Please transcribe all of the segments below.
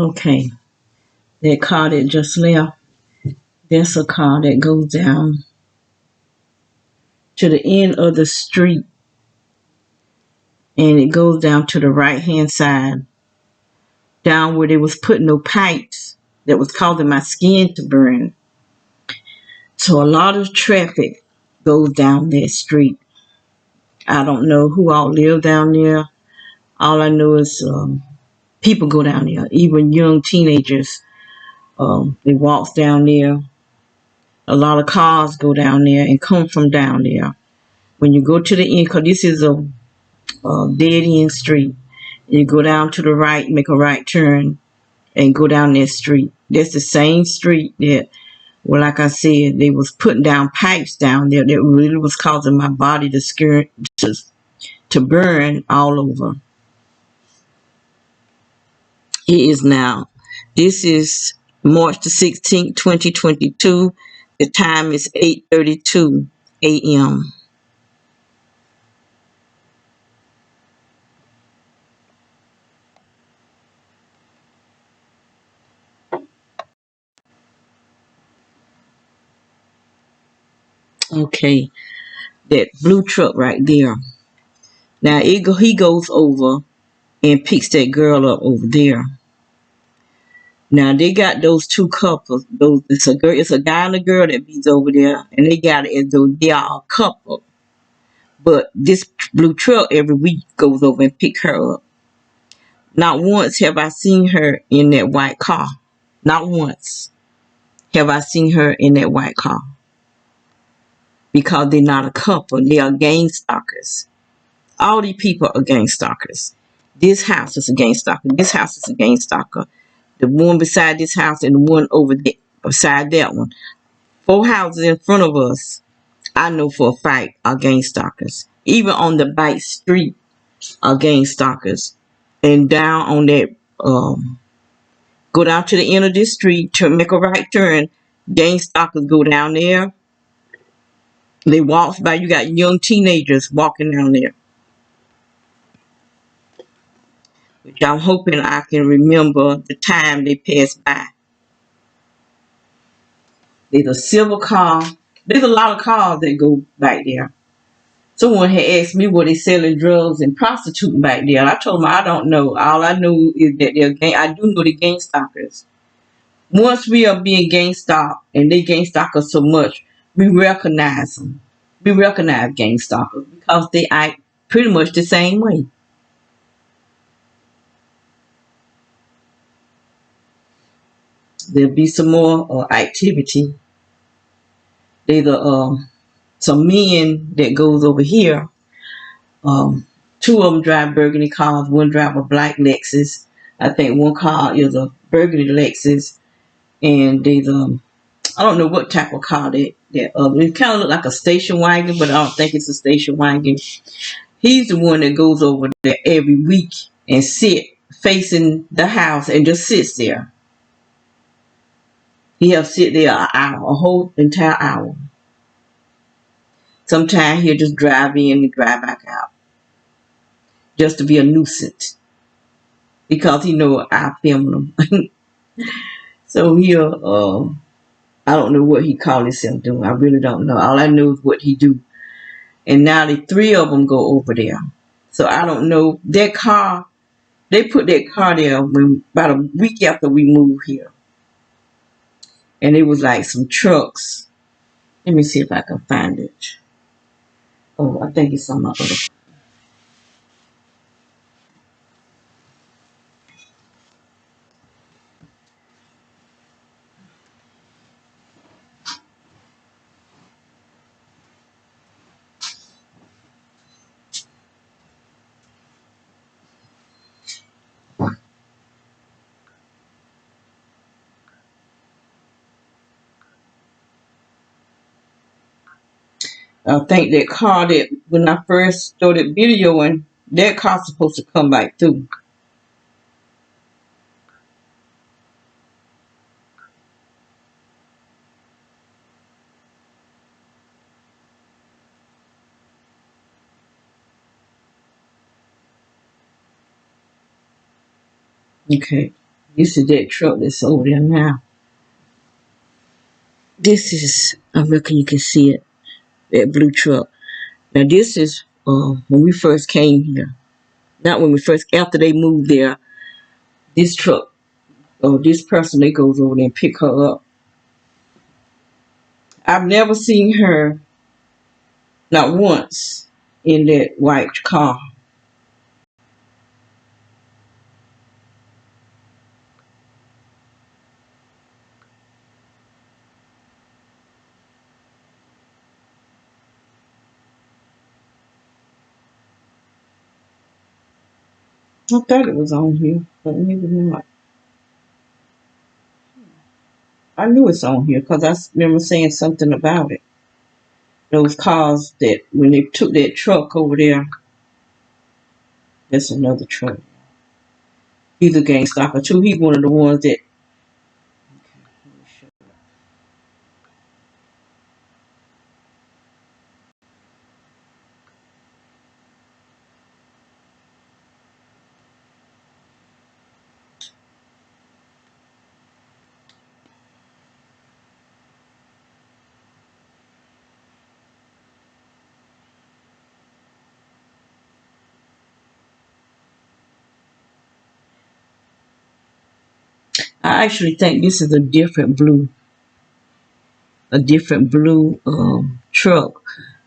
Okay, that car that just left, that's a car that goes down to the end of the street, and it goes down to the right hand side, down where they was putting no pipes that was causing my skin to burn. So a lot of traffic goes down that street. I don't know who all live down there. All I know is people go down there, even young teenagers. They walk down there. A lot of cars go down there and come from down there. When you go to the end, because this is a dead end street, you go down to the right, make a right turn, and go down that street. That's the same street that, well, like I said, they was putting down pipes down there that really was causing my body to burn all over. It is now. This is March the 16th, 2022. The time is 8:32 a.m. Okay, that blue truck right there. Now he goes over and picks that girl up over there. Now they got those two couples. Those it's a guy and a girl that beats over there, and they got it as though they are a couple. But this blue truck every week goes over and pick her up. Not once have I seen her in that white car. Not once have I seen her in that white car. Because they're not a couple. They are gang stalkers. All these people are gang stalkers. This house is a gang stalker. This house is a gang stalker. The one beside this house and the one over there beside that one. 4 houses in front of us, I know for a fact, are gang stalkers. Even on the back street are gang stalkers. And down on that, go down to the end of this street to make a right turn. Gang stalkers go down there. They walk by. You got young teenagers walking down there. Which I'm hoping I can remember the time they passed by. There's a silver car. There's a lot of cars that go back there. Someone had asked me were they selling drugs and prostituting back there. I told them I don't know. All I know is that they're gang. I do know the gang stalkers. Once we are being gang stalked and they gang stalk us so much, we recognize them. We recognize gang stalkers because they act pretty much the same way. There'll be some more activity. There's some men that goes over here. Um, 2 of them drive burgundy cars. One drive a black Lexus. I think one car is a burgundy Lexus, and there's I don't know what type of car that it kind of look like a station wagon, but I don't think it's a station wagon. He's the one that goes over there every week and sit facing the house and just sits there. He'll sit there an hour, a whole entire hour. Sometimes he'll just drive in and drive back out just to be a nuisance because he know I film him. So he'll, I don't know what he call himself doing. I really don't know. All I know is what he do. And now the 3 of them go over there. So I don't know. That car, they put that car there when about a week after we moved here. And it was like some trucks. Let me see if I can find it. Oh, I think it's on my other. I think that car that when I first started videoing, that car's supposed to come back through. Okay. This is that truck that's over there now. This is, I reckon you can see it, that blue truck. Now this is when we first came here. Not when we first, after they moved there, this truck, this person, they goes over there and pick her up. I've never seen her, not once, in that white car. I thought it was on here, but maybe not. I knew it's on here because I remember saying something about it. Those cars that, when they took that truck over there, that's another truck. He's a gang stalker too. He's one of the ones that. I actually think this is a different blue truck.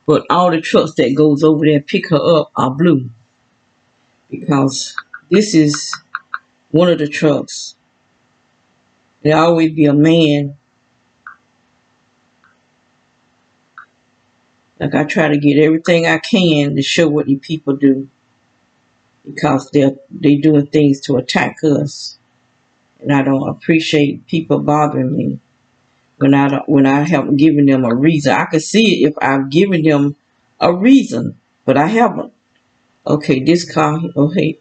But all the trucks that goes over there and pick her up are blue because this is one of the trucks. There always be a man. Like I try to get everything I can to show what these people do because they doing things to attack us, and I don't appreciate people bothering me when I haven't given them a reason. I can see it if I've given them a reason, but I haven't. Okay, this car. Oh hey,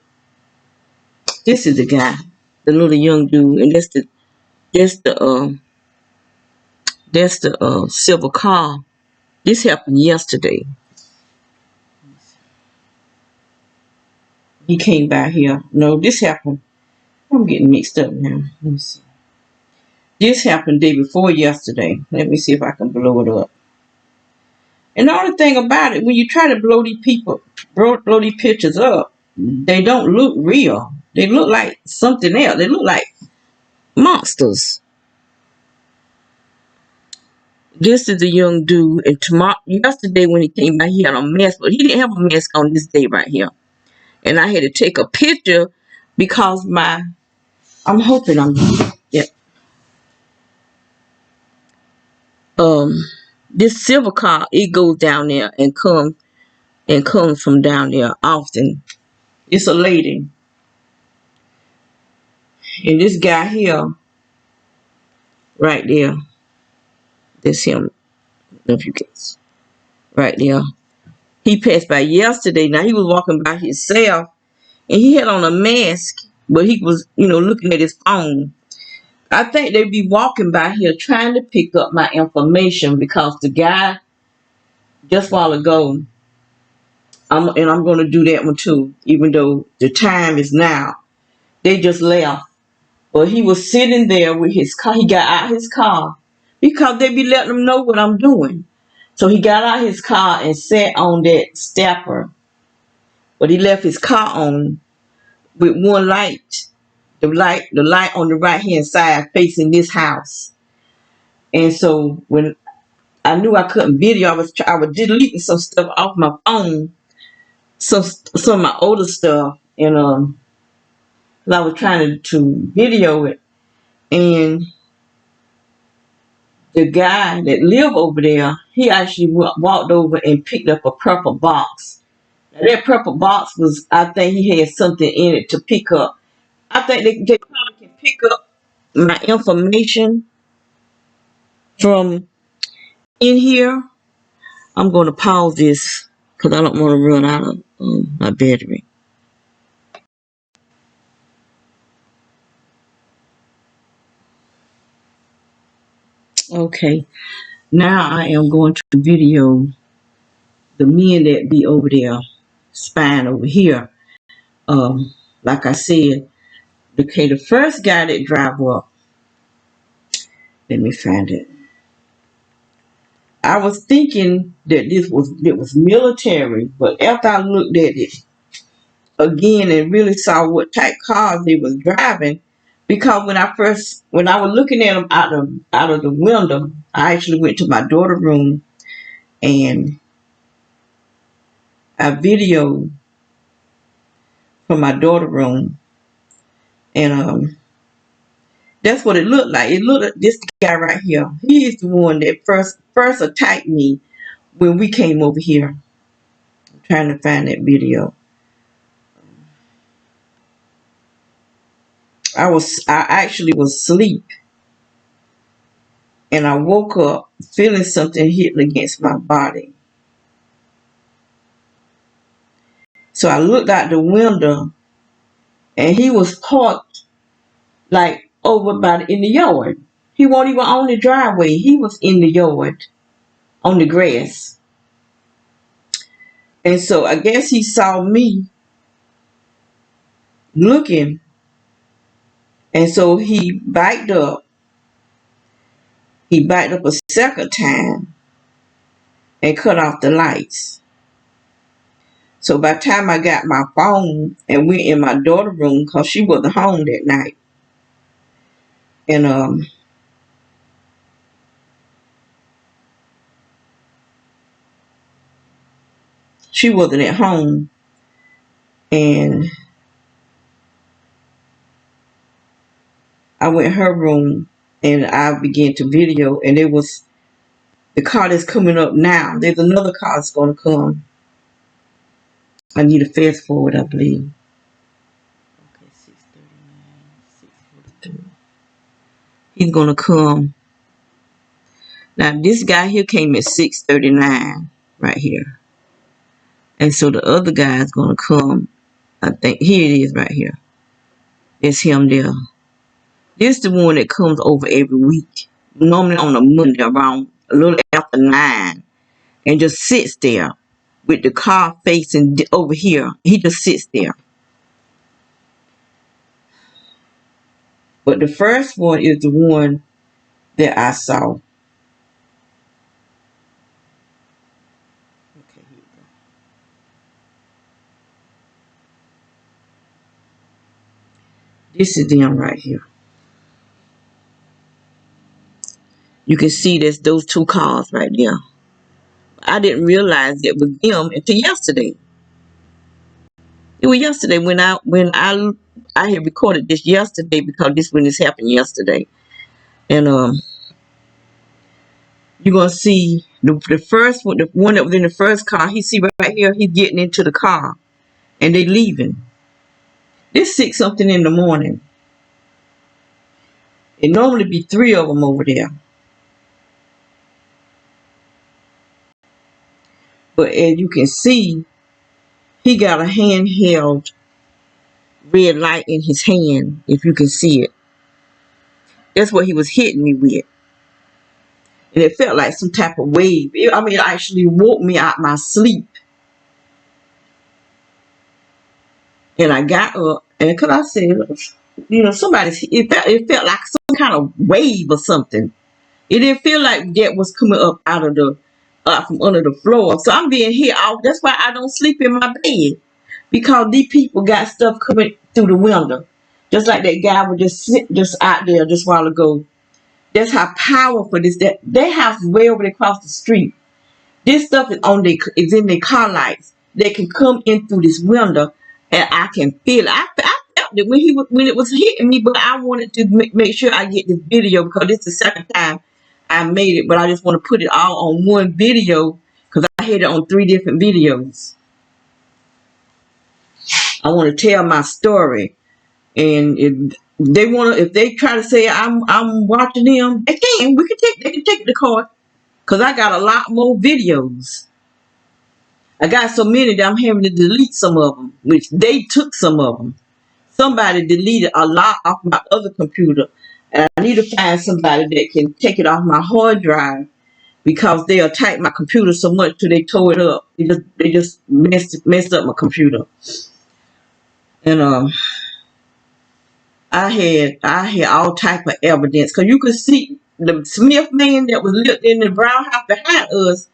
this is the guy, the little young dude, and that's the silver car. This happened yesterday. He came by here. No, this happened. I'm getting mixed up now. Let me see. This happened day before yesterday. Let me see if I can blow it up. And the only thing about it, when you try to blow these pictures up, they don't look real. They look like something else. They look like monsters. This is a young dude, and yesterday when he came by, he had a mask, but he didn't have a mask on this day right here. And I had to take a picture because I'm hoping yeah. Um, this silver car, it goes down there and comes from down there often. It's a lady, and this guy here, right there, that's him. I don't know if you guess, right there. He passed by yesterday. Now he was walking by himself, and he had on a mask, but he was, looking at his phone. I think they'd be walking by here trying to pick up my information because the guy just a while ago, I'm going to do that one too, even though the time is now. They just left. But he was sitting there with his car. He got out his car because they be letting him know what I'm doing. So he got out his car and sat on that stepper. But he left his car on with one light. The light on the right hand side facing this house. And so when I knew I couldn't video, I was deleting some stuff off my phone, some of my older stuff, and I was trying to video it. And the guy that lived over there, he actually walked over and picked up a purple box. Now, that purple box was, I think he had something in it to pick up. I think they probably can pick up my information from in here. I'm going to pause this because I don't want to run out of my battery. Okay, now I am going to video the men that be over there spying over here. Like I said, Okay, the first guy that drive up, let me find it. I was thinking that it was military, but after I looked at it again and really saw what type cars they was driving, because when I was looking at them out of the window, I actually went to my daughter's room and I videoed from my daughter's room, and that's what it looked like. It looked like this guy right here. He is the one that first attacked me when we came over here. I'm trying to find that video. I actually was asleep and I woke up feeling something hitting against my body. So I looked out the window and he was parked like over in the yard. He wasn't even on the driveway. He was in the yard on the grass. And so I guess he saw me looking, and so he backed up. He backed up a second time and cut off the lights. So by the time I got my phone and went in my daughter's room, because she wasn't home that night, and she wasn't at home, and I went in her room and I began to video, and it was the car that's coming up now. There's another car that's going to come. I need to fast forward, I believe. Okay, 6:39, 6:43. He's going to come. Now, this guy here came at 6:39 right here. And so the other guy is going to come. I think here it is right here. It's him there. This is the one that comes over every week. Normally on a Monday around a little after 9. And just sits there with the car facing over here. He just sits there. But the first one is the one that I saw. Okay, here we go. This is them right here. You can see there's those two cars right there. I didn't realize it was them until yesterday. It was yesterday when I had recorded this yesterday because this when this happened yesterday. And you're gonna see the first one, the one that was in the first car. He see right here, he's getting into the car, and they leaving. It's 6 something in the morning. It normally be 3 of them over there. But as you can see, he got a handheld red light in his hand, if you can see it. That's what he was hitting me with. And it felt like some type of wave. It actually woke me out my sleep. And I got up, and because I said, it felt like some kind of wave or something. It didn't feel like that was coming up out of from under the floor. So I'm being hit off. That's why I don't sleep in my bed, because these people got stuff coming through the window, just like that guy was just out there just a while ago. That's how powerful this. That their house is way over across the street. This stuff is in their car lights. They can come in through this window, and I can feel it. I felt it when it was hitting me, but I wanted to make sure I get this video because this is the second time I made it. But I just want to put it all on one video because I had it on 3 different videos. I want to tell my story, and if they try to say I'm watching them, they can. They can take the card because I got a lot more videos. I got so many that I'm having to delete some of them, which they took some of them. Somebody deleted a lot off my other computer, and I need to find somebody that can take it off my hard drive because they attacked my computer so much till they tore it up. They just messed up my computer, and I had all type of evidence because you could see the Smith man that was lived in the brown house behind us.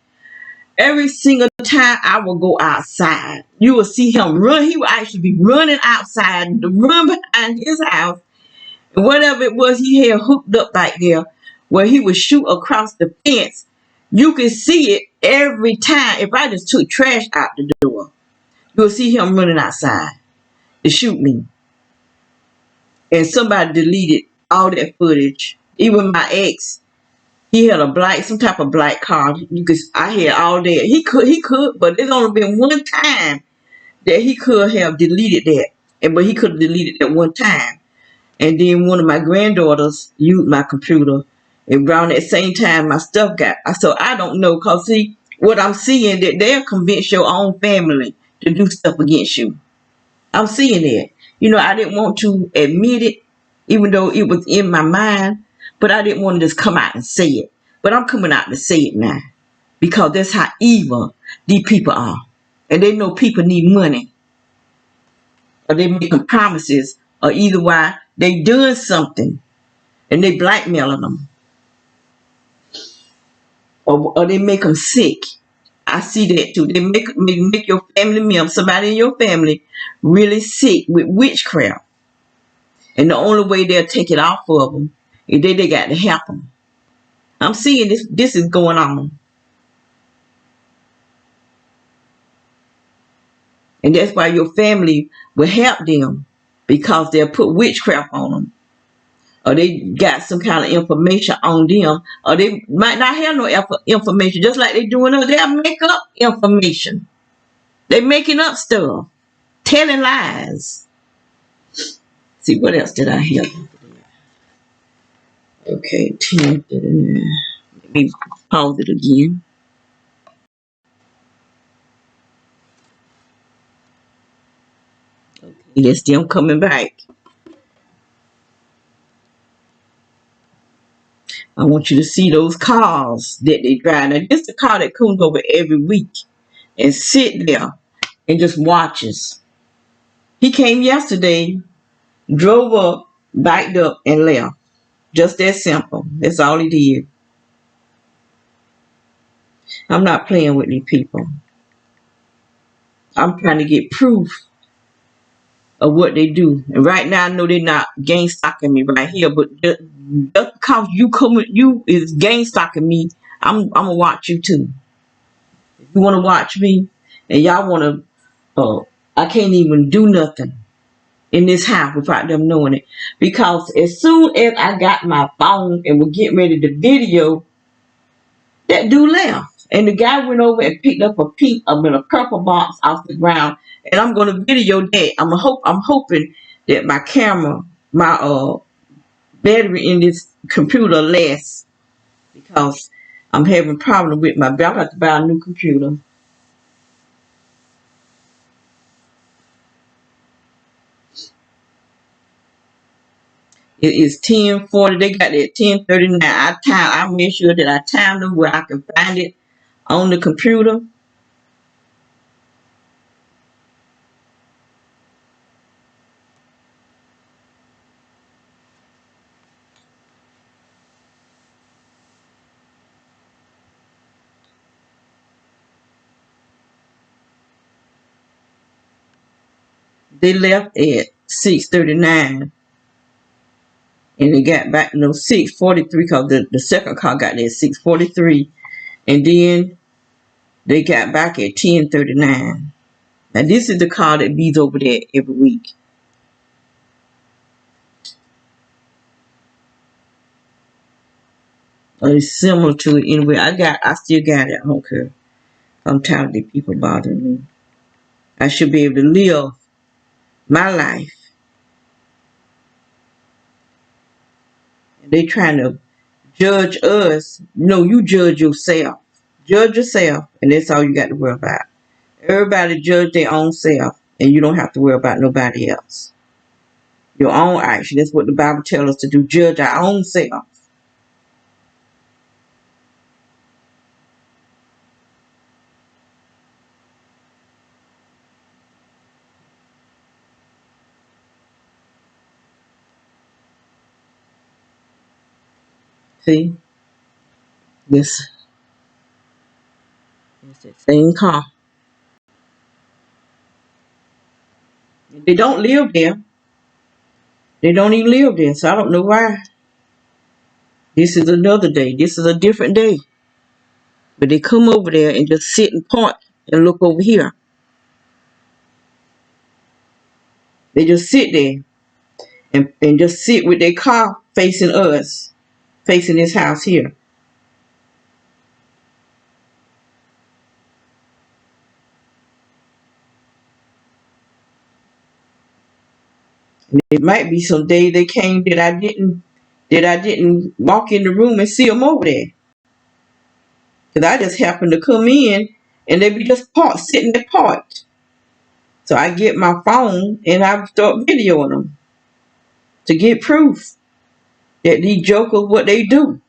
Every single time I would go outside, you would see him run. He would actually be running outside, the run behind his house, and whatever it was he had hooked up back there, where he would shoot across the fence. You could see it every time. If I just took trash out the door, you would see him running outside to shoot me. And somebody deleted all that footage. Even my ex, he had some type of black car. I had all that. He could, but there's only been one time that he could have deleted that. But he could have deleted that one time. And then one of my granddaughters used my computer. And around that same time, my stuff got. So I don't know, cause see what I'm seeing that they'll convince your own family to do stuff against you. I'm seeing that. I didn't want to admit it, even though it was in my mind, but I didn't want to just come out and say it. But I'm coming out to say it now because that's how evil these people are. And they know people need money or they making promises or either why they doing something and they blackmailing them or they make them sick. I see that too. They make your family member, somebody in your family, really sick with witchcraft. And the only way they'll take it off of them is they got to help them. I'm seeing this is going on. And that's why your family will help them because they'll put witchcraft on them. Or they got some kind of information on them. Or they might not have no information. Just like they doing us. They'll make up information. They making up stuff. Telling lies. See, what else did I hear? Okay, 10:39. Let me pause it again. Okay, yes, them coming back. I want you to see those cars that they drive. Now, this is the car that comes over every week and sit there and just watches. He came yesterday, drove up, backed up, and left. Just that simple. That's all he did. I'm not playing with these people. I'm trying to get proof of what they do. And right now, I know they're not gang stalking me right here, but just because you is gang stalking me, I'm gonna watch you too. If you want to watch me, and y'all want to, I can't even do nothing in this house without them knowing it. Because as soon as I got my phone and was getting ready to video, that dude left. And the guy went over and picked up a purple box off the ground. And I'm gonna video that. I'm hoping that my camera, my battery in this computer lasts because I'm having problem with my battery. I have to buy a new computer. It is 10:40. They got it at 10:39. I made sure that I timed them where I can find it on the computer. They left at 6:39 and they got back 6:43 because the second car got there at 6:43 and then they got back at 10:39. Now this is the car that bees over there every week. Or it's similar to it anyway. I still got it. I don't care. I'm tired of these people bothering me. I should be able to live my life. And they trying to judge us. No, you judge yourself. Judge yourself, and that's all you got to worry about. Everybody judge their own self, and you don't have to worry about nobody else. Your own action. That's what the Bible tells us to do. Judge our own self. See, this is the same car. They don't live there. They don't even live there, so I don't know why. This is another day. This is a different day. But they come over there and just sit and point and look over here. They just sit there and just sit with their car facing us, facing this house here. And it might be some day they came that I didn't walk in the room and see them over there. Because I just happened to come in and they be just parked, sitting there parked. So I get my phone and I start videoing them to get proof that these jokers what they do.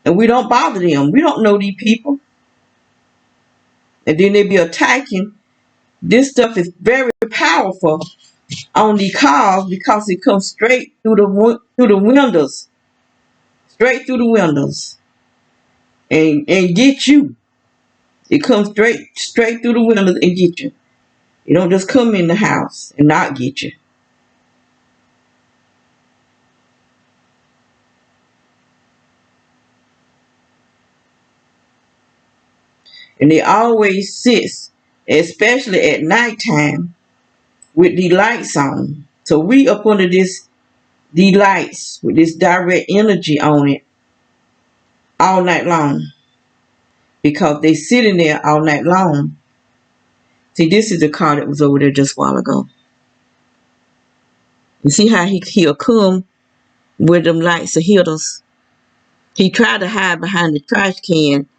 And we don't bother them. We don't know these people. And then they be attacking. This stuff is very powerful on the cars because it comes straight through the windows. Straight through the windows. And get you. It comes straight through the windows and get you. You don't just come in the house and not get you. And they always sits, especially at nighttime, with the lights on. So we up under the lights with this direct energy on it all night long. Because they sitting there all night long. See, this is the car that was over there just a while ago. You see how he'll come with them lights to hit us? He tried to hide behind the trash can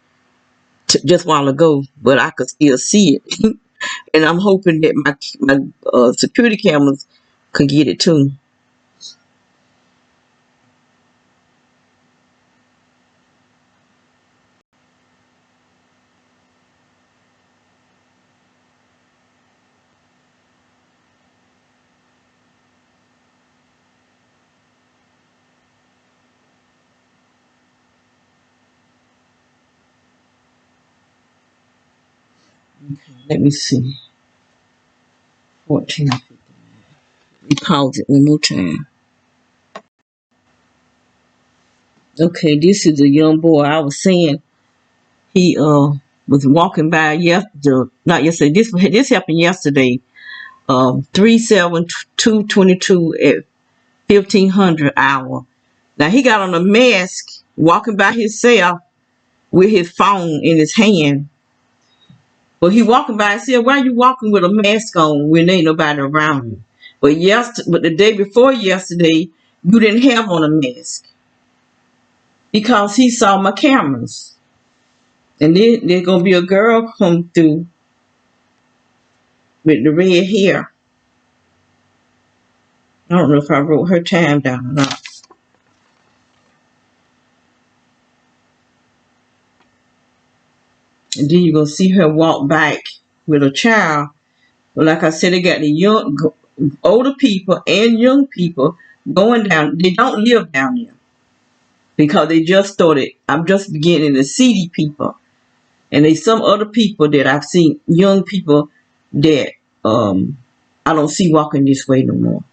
just a while ago, but I could still see it. And I'm hoping that my security cameras could get it too. Okay, let me see. 14. Let me pause it one more time. Okay, this is a young boy. I was saying he was walking by yesterday. Not yesterday. This happened yesterday. 3/7/2/22 at 1500 hour. Now he got on a mask, walking by himself with his phone in his hand. But he walking by and said, "Why you walking with a mask on when ain't nobody around you?" But the day before yesterday, you didn't have on a mask because he saw my cameras. And then there's gonna be a girl come through with the red hair. I don't know if I wrote her time down or not. And then you're gonna see her walk back with a child. But like I said, they got the older people and young people going down. They don't live down there because they just started. I'm just beginning to see these people, and there's some other people that I've seen, young people that I don't see walking this way no more.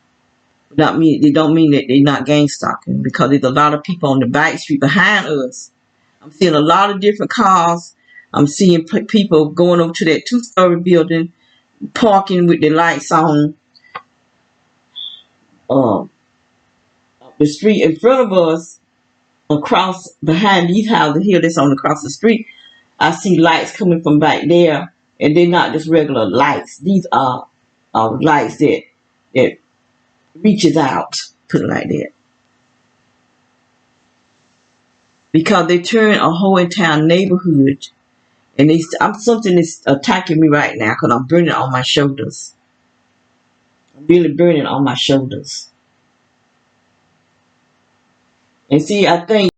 Not mean they don't mean that they're not gang stalking because there's a lot of people on the back street behind us. I'm seeing a lot of different cars. I'm seeing people going over to that two-story building, parking with the lights on. Up the street in front of us, across behind these houses here that's on across the street, I see lights coming from back there, and they're not just regular lights. These are lights that reaches out, put it like that. Because they turn a whole entire neighborhood, and I'm something that's attacking me right now because I'm burning on my shoulders. I'm really burning on my shoulders. And see, I think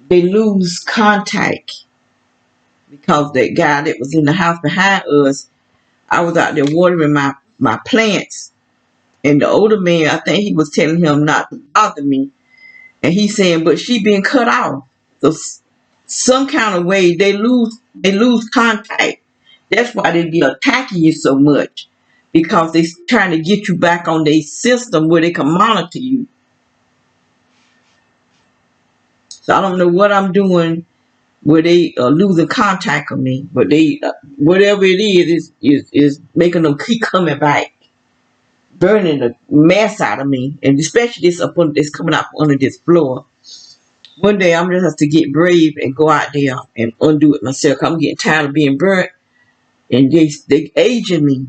they lose contact because that guy that was in the house behind us, I was out there watering my plants. And the older man, I think he was telling him not to bother me. And he's saying, but she been cut off. So some kind of way they lose contact. That's why they be attacking you so much. Because they trying to get you back on their system where they can monitor you. So I don't know what I'm doing where they losing contact with me, but they whatever it is making them keep coming back, burning the mess out of me, and especially this coming up under this floor. One day I'm just have to get brave and go out there and undo it myself. I'm getting tired of being burnt, and they aging me.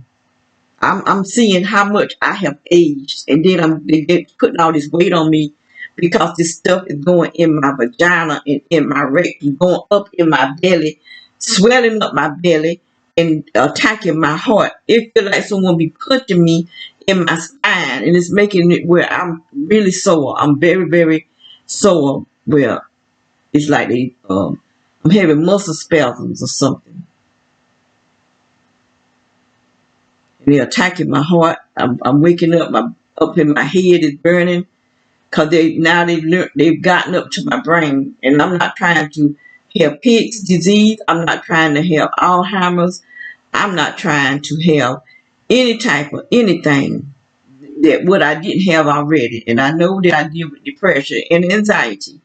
I'm seeing how much I have aged, and then they putting all this weight on me because this stuff is going in my vagina and in my rectum, going up in my belly, swelling up my belly, and attacking my heart. It feels like someone be punching me in my spine, and it's making it where I'm really sore. I'm very, very sore. Where it's like I'm having muscle spasms or something. They're attacking my heart. I'm waking up. Up in my head is burning because they've gotten up to my brain, and I'm not trying to have Pick's disease. I'm not trying to have Alzheimer's. I'm not trying to have any type of anything that what I didn't have already. And I know that I deal with depression and anxiety.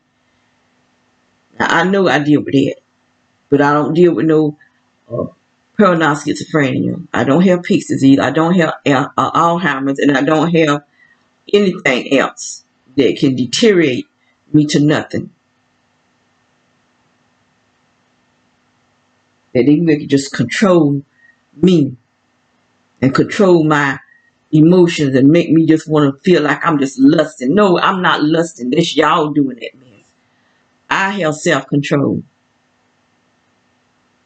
Now, I know I deal with that, but I don't deal with no uh, paranoid schizophrenia. I don't have Pick's disease. I don't have Alzheimer's, and I don't have anything else that can deteriorate me to nothing. That they can just control me and control my emotions and make me just want to feel like I'm just lusting. No, I'm not lusting. That's y'all doing that mess. I have self-control.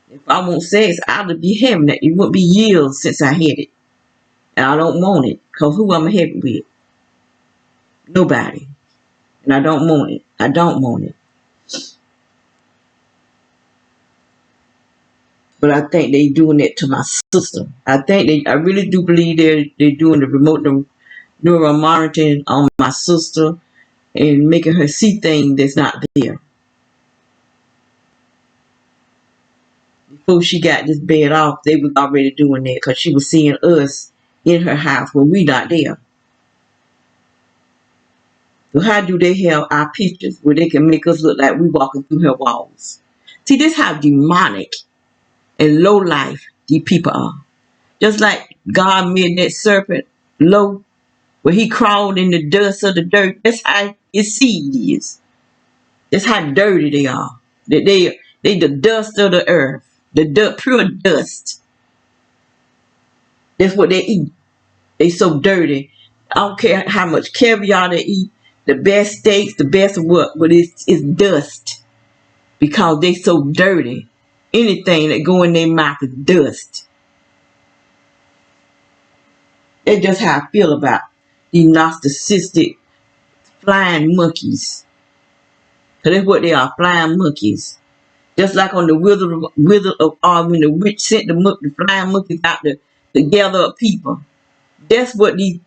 If I want sex, I'll be having that. It won't be years since I had it. And I don't want it. Because who I'm happy with? Nobody. And I don't want it. I don't want it. But I think they doing that to my sister. I really do believe they're doing the remote neural monitoring on my sister and making her see things that's not there. Before she got this bed off, they was already doing that because she was seeing us in her house when we not there. So how do they have our pictures where they can make us look like we walking through her walls? See, this how demonic and low life these people are. Just like God made that serpent low, where he crawled in the dust of the dirt. That's how his seed is. That's how dirty they are. That they the dust of the earth, pure dust. That's what they eat. They so dirty. I don't care how much caviar they eat, the best steaks, the best of what, but it's dust because they so dirty. Anything that go in their mouth is dust. That's just how I feel about these narcissistic flying monkeys. Because that's what they are, flying monkeys. Just like on the Wizard of Oz, when the witch sent the flying monkeys out to gather up people. That's what these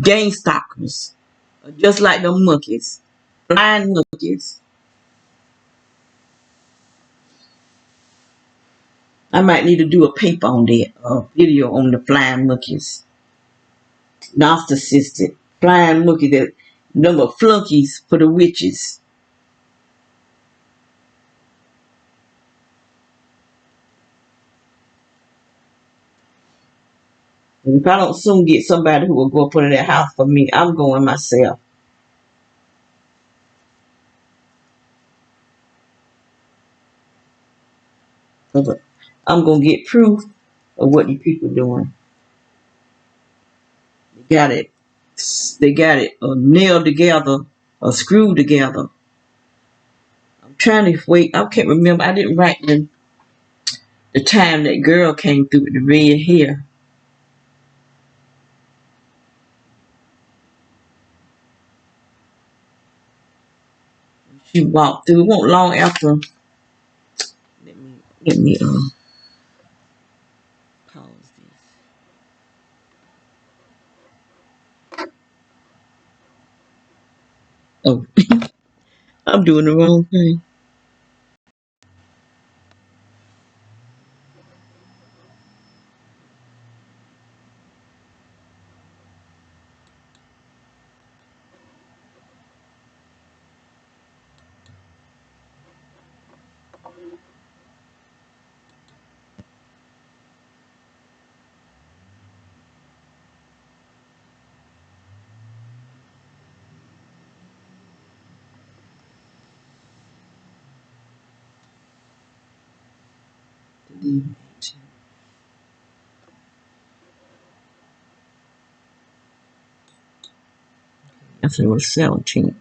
gang stalkers are, just like the monkeys. Flying monkeys. I might need to do a paper on that, a video on the flying monkeys. Narcissistic. Flying monkeys, that number of flunkies for the witches. And if I don't soon get somebody who will go up into that house for me, I'm going myself. I'm going to get proof of what these people are doing. They got it. They got it nailed together or screwed together. I'm trying to wait. I can't remember. I didn't write the time that girl came through with the red hair. She walked through. It wasn't long after. Let me pause this. Oh. I'm doing the wrong thing. I said it was 17.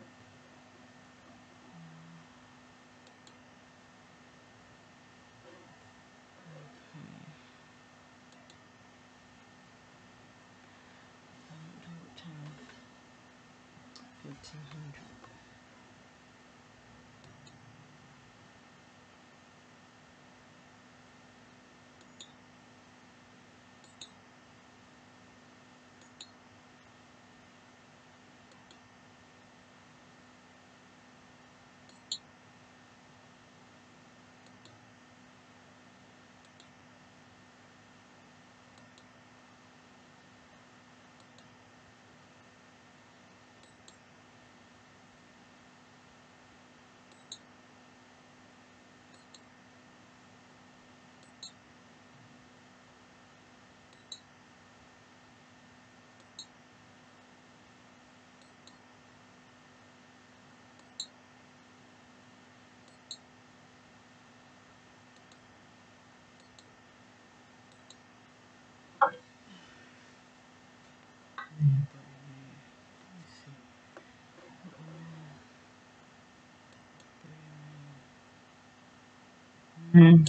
Mm-hmm.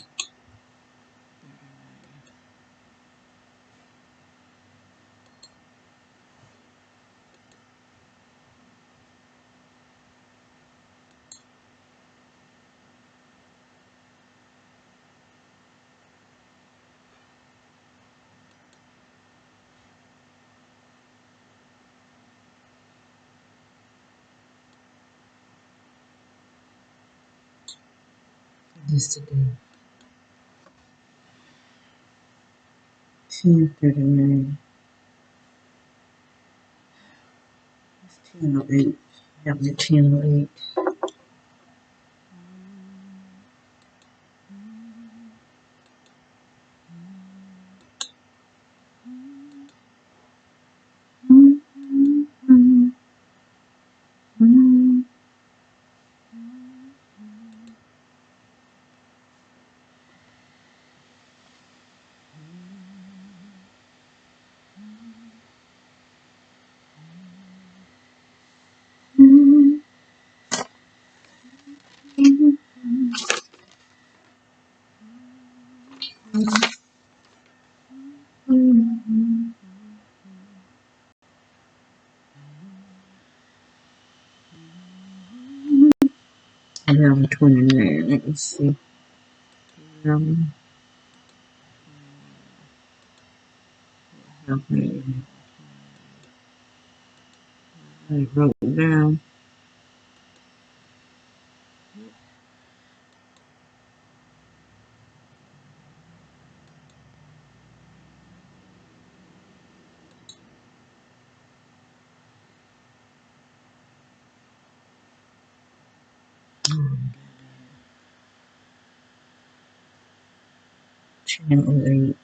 This today. 10:39. It's 10:08. Have the 10:08. Mm-hmm. 11:29. Let me see. Um, okay. I wrote it down. Um, 10:08.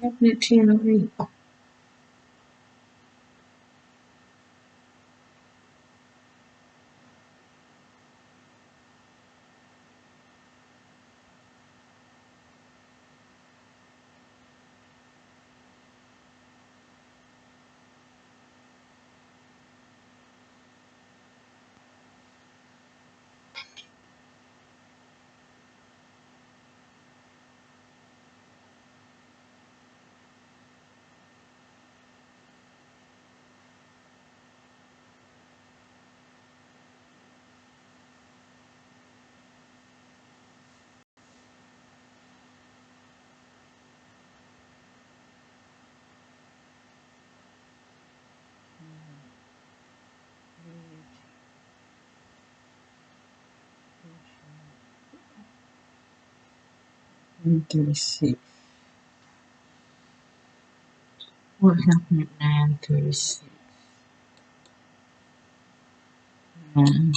happened at 10:08? Nine 36. What happened at 9:36? 9,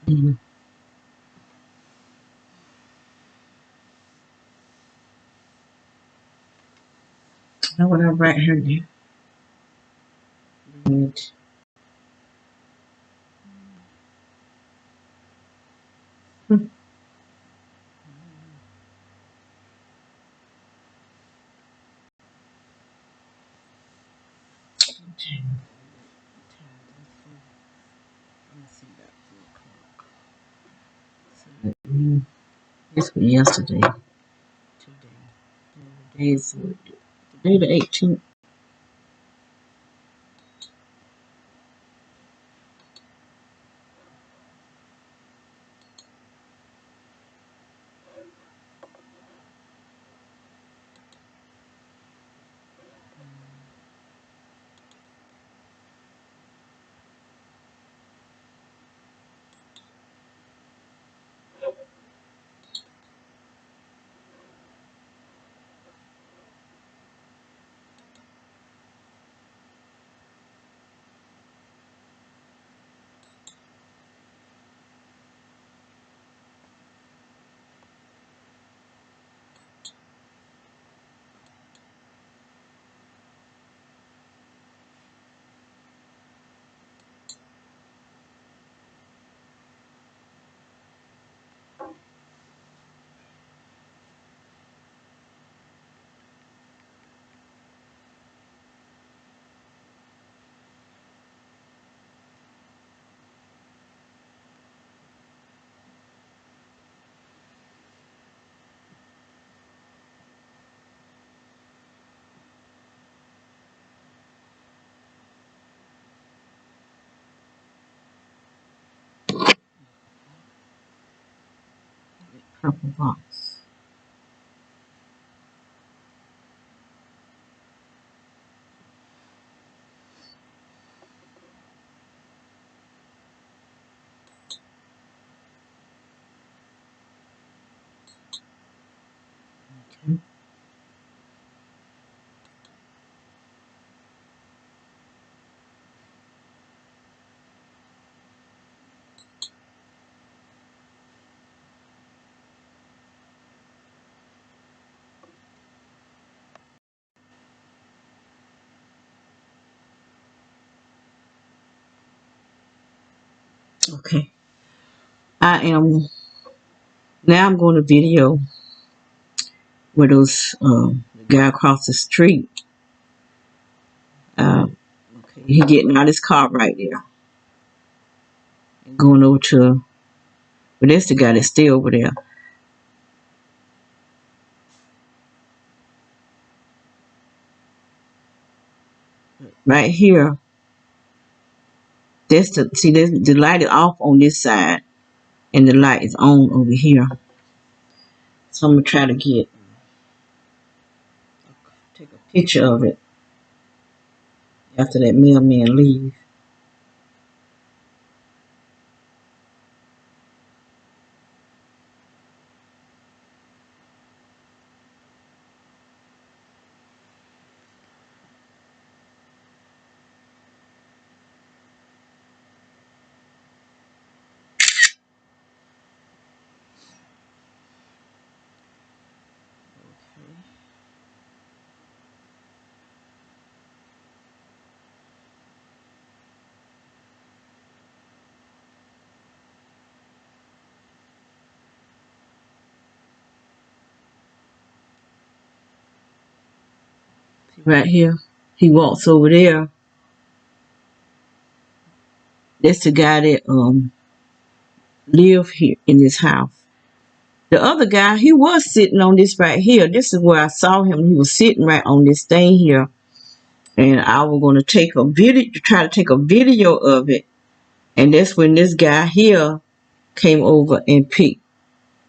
34. Now what I write here? Red. Hmm. Okay. Let me see about 4 o'clock. So this was yesterday. Today. Today is today the 18th. Purple box. Okay. Okay. I am now. I'm going to video where those the guy across the street. Okay, he getting out his car right there and going over to. But that's the guy that's still over there. Right here. That's the see. There's, the light is off on this side, and the light is on over here. So I'm gonna try to take a picture of it after that mailman leave. Right here. He walks over there. That's the guy that live here in this house. The other guy, he was sitting on this right here. This is where I saw him. He was sitting right on this thing here. And I was going to take a video, try to take a video of it. And that's when this guy here came over and picked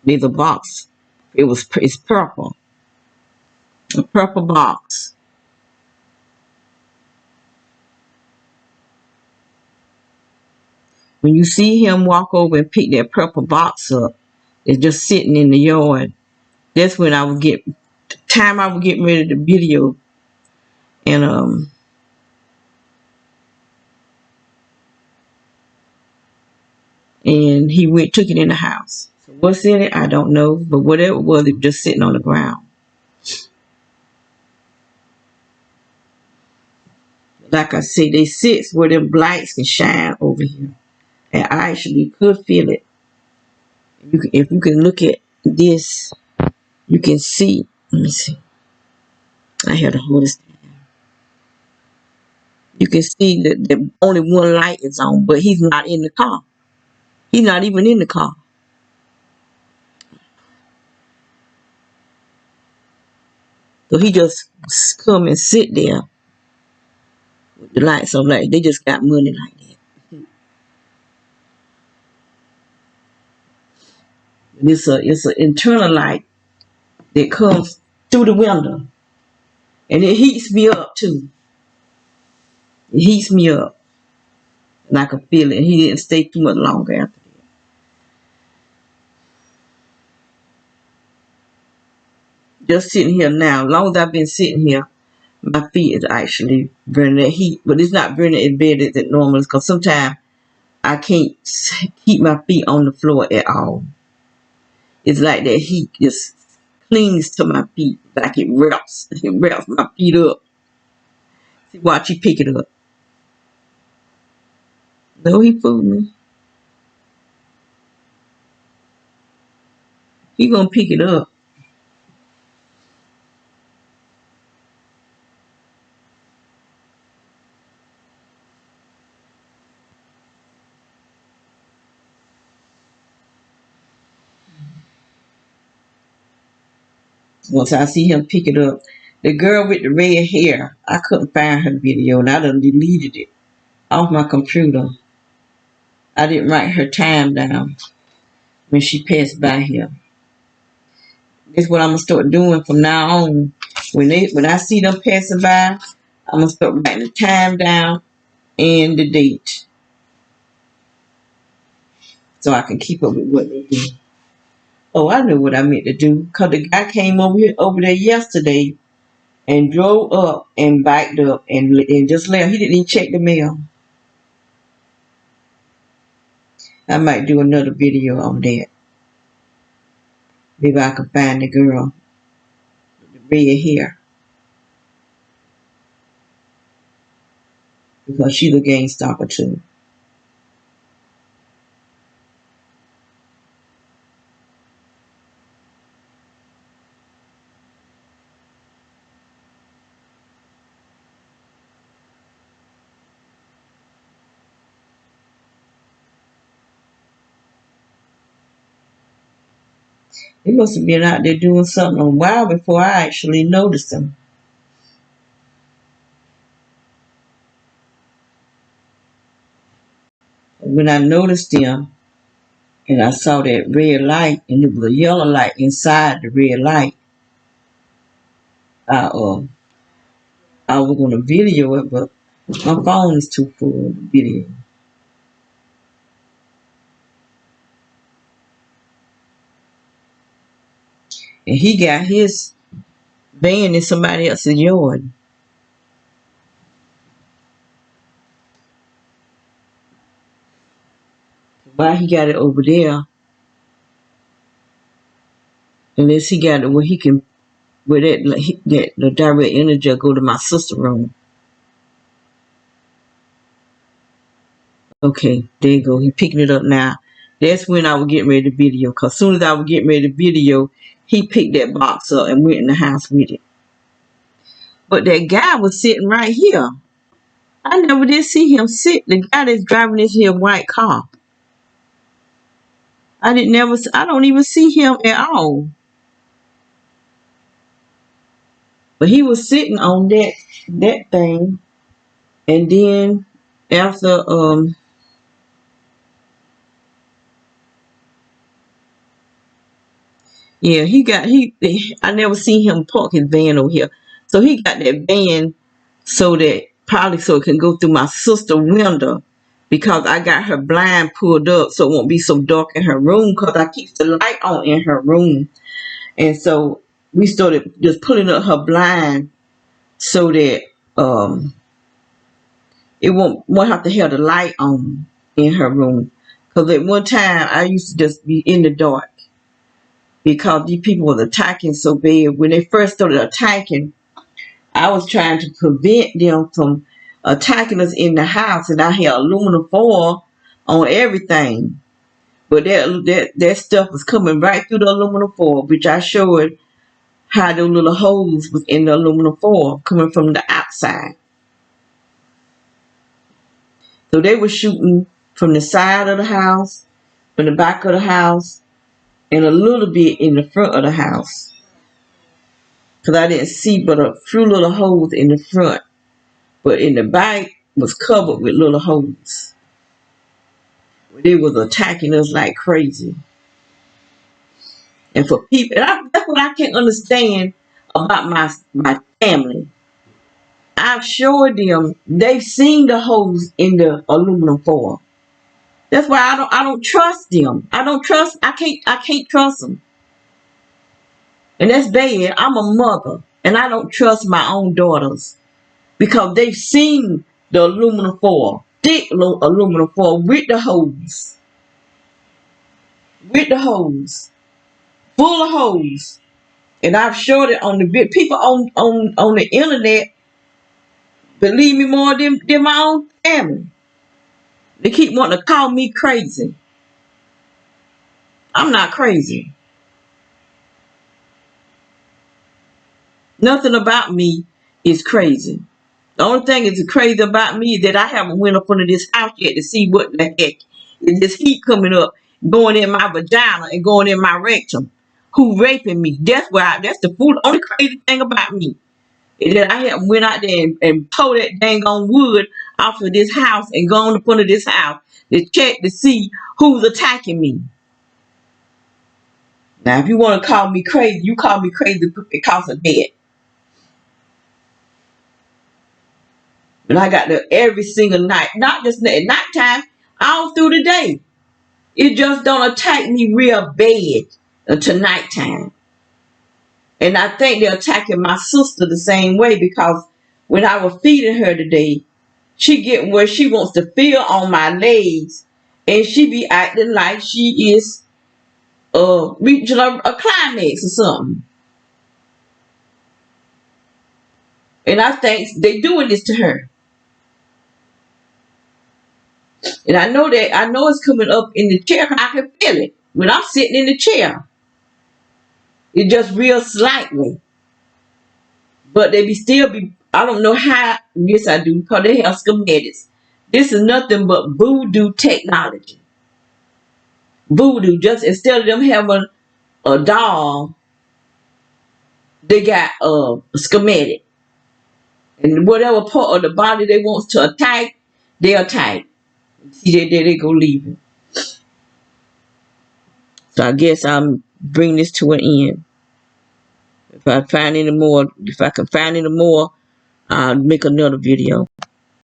the box. It's purple. A purple box. When you see him walk over and pick that purple box up, it's just sitting in the yard. That's when I would get, the time I was getting ready to video. And he took it in the house. So what's in it, I don't know. But whatever it was just sitting on the ground. Like I say, they sit where them lights can shine over here. And I actually could feel it. If you can look at this, you can see. Let me see. I had to hold this. You can see that only one light is on, but he's not in the car. He's not even in the car. So he just come and sit there with the lights on. Like they just got money like that. And it's an internal light that comes through the window, and it heats me up too. It heats me up, and I can feel it. And he didn't stay too much longer after that. Just sitting here now. As long as I've been sitting here, my feet is actually burning that heat, but it's not burning as bad as it normally is because sometimes I can't keep my feet on the floor at all. It's like that heat just clings to my feet, like it wraps my feet up. See, watch you pick it up. No, he fooled me. He gonna pick it up. Once I see him pick it up, the girl with the red hair, I couldn't find her video, and I done deleted it off my computer. I didn't write her time down when she passed by here. That's what I'm gonna start doing from now on. When I see them passing by, I'm gonna start writing the time down and the date, so I can keep up with what they do. Oh, I know what I meant to do. Cause the guy came over there yesterday and drove up and backed up and just left. He didn't even check the mail. I might do another video on that. Maybe I can find the girl with the red hair, because she's a gang stalker too. They must have been out there doing something a while before I actually noticed them. When I noticed them and I saw that red light and it was a yellow light inside the red light, I was gonna video it, but my phone is too full to video. And he got his van in somebody else's yard. Why he got it over there? Unless he got it where he can, where that the direct energy go to my sister's room. Okay, there you go. He picking it up now. That's when I was getting ready to video. Cause soon as I was getting ready to video, he picked that box up and went in the house with it. But that guy was sitting right here. I never did see him sit. The guy that's driving this here white car. I don't even see him at all. But he was sitting on that thing. And then after yeah, I never seen him park his van over here. So he got that van so that probably so it can go through my sister's window, because I got her blind pulled up so it won't be so dark in her room, because I keep the light on in her room. And so we started just pulling up her blind so that it won't have to have the light on in her room. Because at one time I used to just be in the dark because these people was attacking so bad. When they first started attacking, I was trying to prevent them from attacking us in the house, and I had aluminum foil on everything. But that stuff was coming right through the aluminum foil, which I showed how those little holes was in the aluminum foil coming from the outside. So they were shooting from the side of the house, from the back of the house, and a little bit in the front of the house. Because I didn't see but a few little holes in the front. But in the back was covered with little holes. They was attacking us like crazy. And for people, that's what I can't understand about my family. I've showed them they've seen the holes in the aluminum foil. That's why I don't trust them. I can't trust them. And that's bad. I'm a mother and I don't trust my own daughters because they've seen the aluminum foil, thick aluminum foil with the holes. Full of holes. And I've showed it on the video. People on the internet believe me more than my own family. They keep wanting to call me crazy. I'm not crazy. Nothing about me is crazy. The only thing that's crazy about me is that I haven't went up under this house yet to see what the heck is this heat coming up, going in my vagina and going in my rectum. Who raping me? That's the only crazy thing about me. And then I haven't went out there and tore that dang on wood off of this house and gone up under this house to check to see who's attacking me. Now, if you want to call me crazy, you call me crazy because of that. And I got there every single night, not just at nighttime, all through the day. It just don't attack me real bad until nighttime. And I think they're attacking my sister the same way, because when I was feeding her today, she getting where she wants to feel on my legs, and she be acting like she is reaching a climax or something. And I think they doing this to her. And I know it's coming up in the chair. I can feel it when I'm sitting in the chair. It's just real slightly. But they I don't know how, yes I do, because they have schematics. This is nothing but voodoo technology. Voodoo, just instead of them having a doll, they got a schematic. And whatever part of the body they want to attack, they attack. See, there they go leaving. So I guess I'm bring this to an end. If I can find any more, I'll make another video.